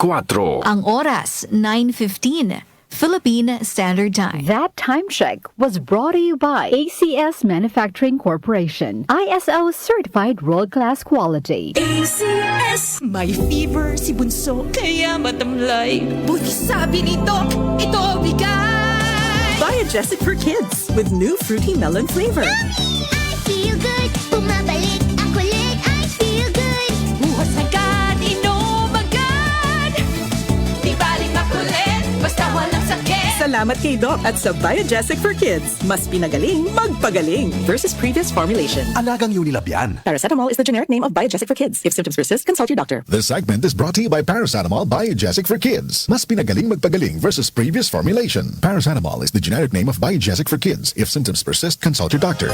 Ang oras, 9:15, Philippine Standard Time. That time check was brought to you by ACS Manufacturing Corporation. ISO certified world-class quality. ACS! May fever si Bunso, kaya matamlay. Buti sabi ni Doc, ito ang bigay! Biogesic for kids with new fruity melon flavor. I feel good. Bumabalik ang kulit. I feel good. Buhos agad, inom agad. Di baling makulit, basta walang sakit. Salamat kay Doc at sa Biogesic for Kids. Mas pinagaling, magpagaling versus previous formulation. Alagang Unilab yan. Paracetamol is the generic name of Biogesic for Kids. If symptoms persist, consult your doctor. This segment is brought to you by Paracetamol Biogesic for Kids. Mas pinagaling magpagaling versus previous formulation. Paracetamol is the generic name of Biogesic for Kids. If symptoms persist, consult your doctor.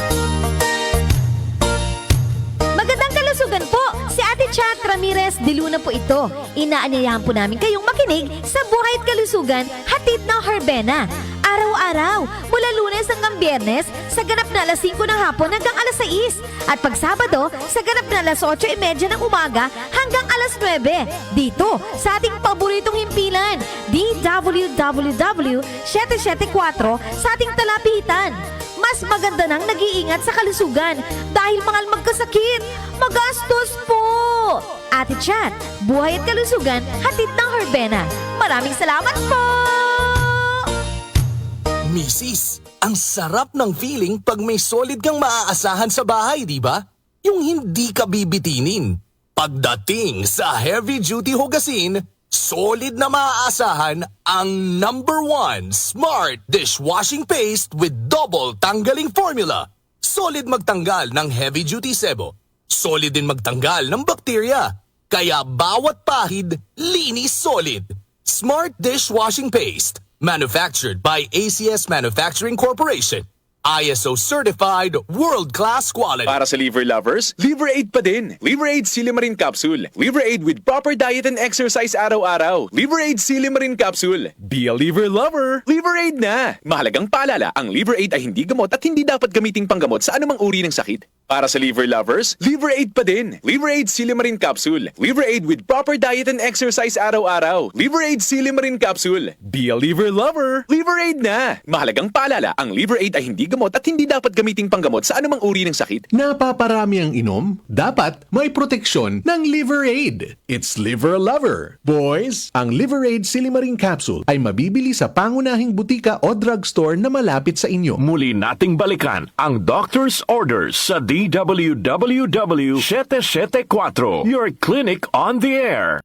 Magandang kalusugan po! Si Ate Chat Ramirez de Luna po ito. Inaanyayahan po namin kayong makinig sa Buhay at Kalusugan, hatid ng Herbena. Araw-araw, mula Lunes hanggang Biyernes, sa ganap na alas 5 ng hapon hanggang alas 6. At pag Sabado, sa ganap na alas 8:30 ng umaga hanggang alas 9. Dito, sa ating paboritong himpilan, DWWW 774 sa ating talapitan. Mas maganda nang nag-iingat sa kalusugan dahil mahal magkasakit. Magastos po! Ate Chat, Buhay at Kalusugan, hatid ng Herbena. Maraming salamat po! Misis, ang sarap ng feeling pag may solid kang maaasahan sa bahay, di ba? Yung hindi ka bibitinin. Pagdating sa heavy-duty hugasin, solid na maaasahan ang #1 Smart Dishwashing Paste with double tanggaling formula. Solid magtanggal ng heavy-duty sebo. Solid din magtanggal ng bakterya. Kaya bawat pahid, linis solid. Smart Dishwashing Paste. Manufactured by ACS Manufacturing Corporation. ISO certified world-class quality. Para sa liver lovers, Liver Aid pa din. Liver Aid Silimarin Capsule. Liver Aid with proper diet and exercise araw-araw. Liver Aid Silimarin Capsule. Be a liver lover. Liver Aid na. Mahalagang paalala, ang Liver Aid ay hindi gamot at hindi dapat gamiting panggamot sa anumang uri ng sakit. Para sa liver lovers, Liver Aid pa din. Liver Aid Silimarin Capsule. Liver Aid with proper diet and exercise araw-araw. Liver Aid Silimarin Capsule. Be a liver lover. Liver Aid na. Mahalagang paalala, ang Liver Aid ay hindi gamot at hindi dapat gamiting panggamot sa anumang uri ng sakit. Napaparami ang inom? Dapat may proteksyon ng Liver Aid. It's Liver Lover. Boys, ang Liver Aid Silimarin Capsule ay mabibili sa pangunahing butika o drugstore na malapit sa inyo. Muli nating balikan ang doctor's orders sa DWWW 774, your clinic on the air.